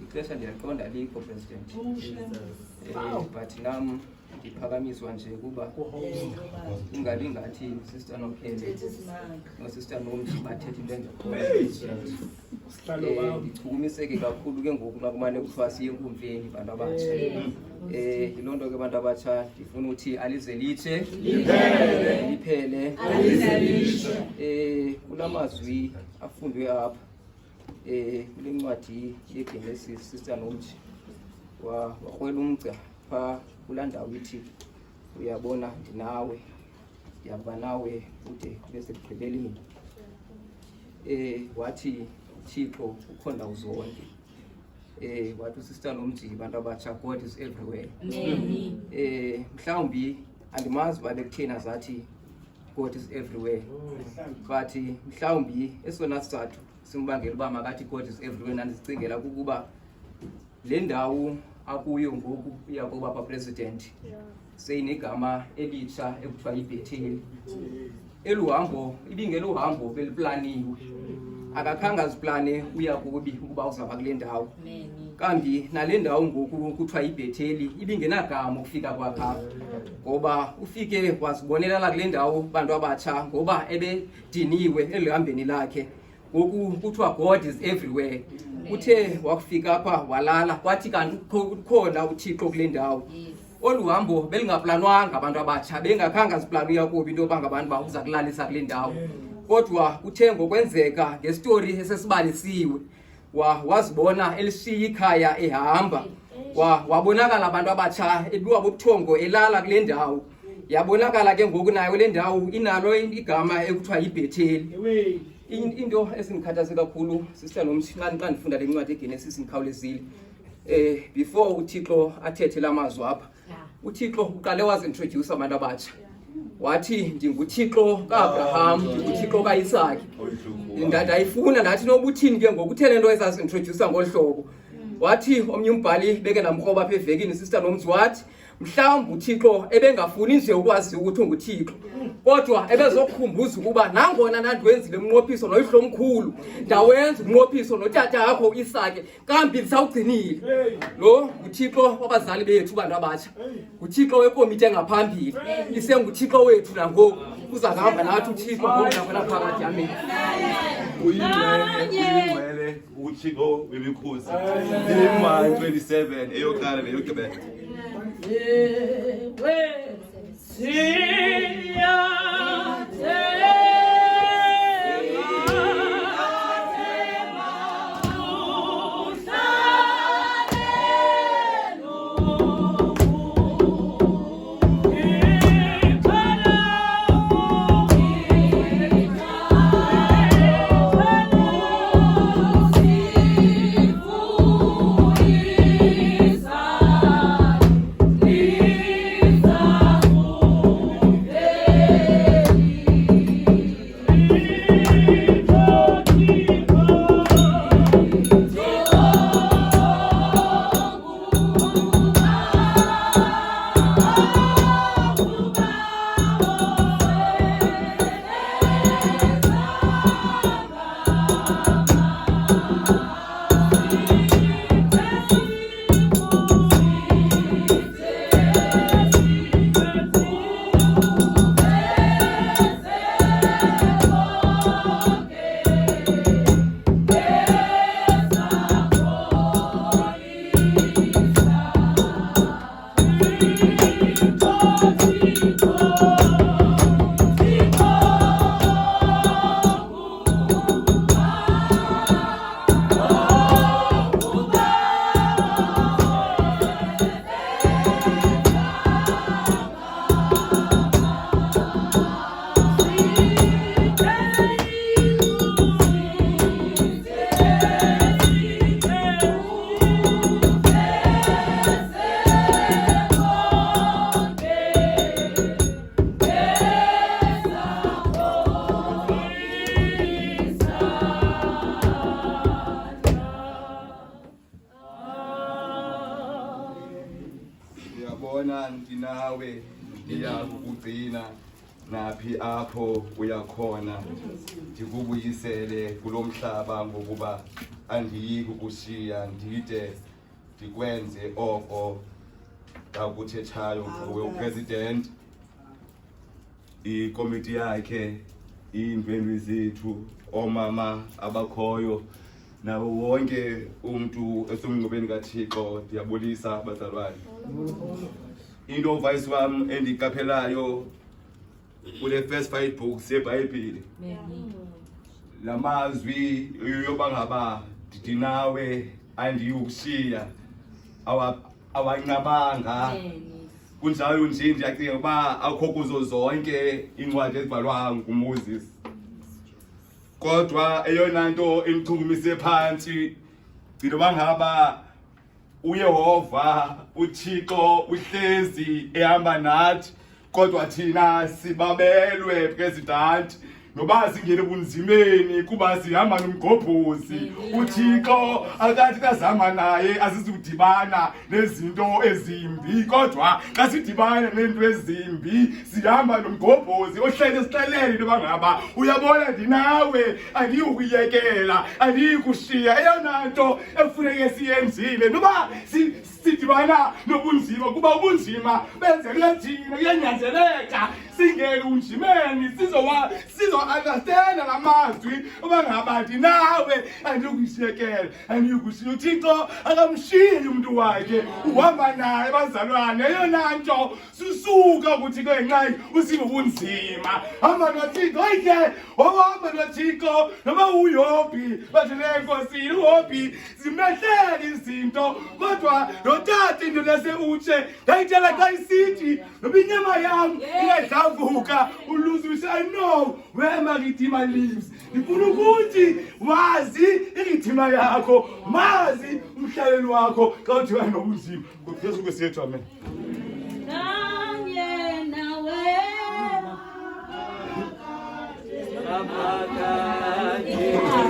ixesha ndiyaqonda likho president, but nam ndiphakamiswa nje kuba ingabi ngathi sister Nophele nosister Nomthi bathethe into engekho. Ndichukumiseke kakhulu ke ngoku xa kumane kuthiwa siye enkundleni bantu abatsha. Yiloo nto ke bantu abatsha ndifuna uthi alize litshe liphele. Kula mazwi afundwe apha kule ncwadi yeGenesis sister Nomthi wakrwela umgca phaa kulaa ndawo ithi uyabona ndinawe, ndiyaba nawe ude kube sekugqibeleni. Wathi Thixo ukho ndawo zonke. Wathi usister Nomthi bantu abatsha, God is everywhere. Mhlawumbi andimazi uba bekutheni azathi God is everywhere, but mhlawumbi esona sizathu simbangela uba makathi God is everywhere nandizicingela kukuba le ndawo akuyo ngoku uyakuba president seyinegama elitsha ekuthiwa yiBhetheli. Eluhambo ibingeluhambo beliplaniwe, akakhange aziplane uya kubi ukuba uzaba kule ndawo. Kambi nale ndawo ngoku kuthiwa yiBhetheli ibingenagama ukufika kwakha, ngoba ufike wazibonela kule ndawo bantu abatsha ngoba ebediniwe elihambeni lakhe. Ngoku kuthiwa God is everywhere. Uthe wakufika apha walala, kwathi kanti ukhona uThixo kule ndawo. Olu hambo belingaplanwanga abantu abatsha, bengakhange aziplan uya kubi into yoba ngabantu baza kulalisa kule ndawo. Kodwa kuthe ngokwenzeka ngestori esesibalisiwe wazibona elishiya ikhaya ehamba, wabonakala abantu abatsha ebiwa bobuthongo elala kule ndawo. Yabonakala ke ngoku nayo le ndawo inalo igama ekuthiwa yiBhetheli. Into esingikhathaze kakhulu sister Nomthi xa ndifunda le ncwadi yeGenesis ndikhawulezile, before uThixo athethe la mazwi apha, uThixo uqale wazintroduce abantu abatsha. Wathi ndinguThixo kaAbraham, ndinguThixo kaIsaki. Ndayifuna ndathi noba uthini ke ngokuthele nto ezazintroduce ngolu hlobo. Wathi omnye umbhali beke namkroba apha evekini sister Nomthi wathi mhlawumbi uThixo ebengafuni nje ukwazi ukuthi unguThixo, kodwa ebezokukhumbuza ukuba nangona nandiwenzile umnqophiso noyihlo omkhulu, ndawenza umnqophiso notata yakho uIsaki, kambi ndisawugcinile. Lo nguThixo wabazali bethu bantu abatsha, nguThixo wekomiti engaphambili, isenguThixo wethu nangoku, uza kuhamba nathi uThixo ngokunakwela phakathi. Amen. Uyingcwele uThixo wemikhosi. Jeremiah 27 eyokhala neyokugqibela. Ndiyabona ndinawe, ndiyakugcina naphi apho uyakhona ndikubuyisele kulomhlaba ngokuba andiyi kukushiya ndide ndikwenze oko akuthethayo kuwe upresident, ikomiti yakhe, iindwendwe zethu, oomama abakhoyo, nawo wonke umntu esemngcwabeni kaThixo. Ndiyabulisa bazalwane. Into vice wam endikaphelayo kule first 5 books yeBhayibhile, la mazwi yoba ngaba ndinawe andiyukushiya awancabanga. Kunjalo nje ndiyacinga uba akho kuzo zonke iincwadi ezibhalwa nguMoses, kodwa eyona nto endichungumise phantsi yintoba ngaba uYehova uThixo uhlezi ehamba nathi, kodwa thina sibabelwe president noba singene bunzimeni kuba sihamba nomgobhozi. uThixo akathi kazama naye asizudibana nezinto ezimbi, kodwa xa sidibana nezinto ezimbi sihamba nomgobhozi ohlele esixelele intoba ngaba uyabona ndinawe andiyukuyekela, andiyikushiya. Eyona nto efuneke siyenzile noba sidibana nobunzima, kuba ubunzima benzekela thina, kuyanyanzeleka singene unjimeni sizo-understanda la mazwi oba ngaba ndinawe andiyukushiyekela, andiyukushiya. uThixo akamshiyi umntu wakhe, uhamba naye bazalwane. Eyona nto susuka kuThixo ngenxa usingobunzima, hamba noThixo. Oyike wahamba noThixo noba uYobhi, bathi lenkosini uYobhi zimehlele izinto, kodwa notata indoda yaseutshe yayitshela xa isithi noba inyama yam ingedlavuka uluzwishe, I know where my Redeemer lives. Ndifuna ukuthi wazi iridima yakho, mazi umhlaleli wakho xa udibana nobunzima. Ngophezu kwesithethu, amen. Kanye nawe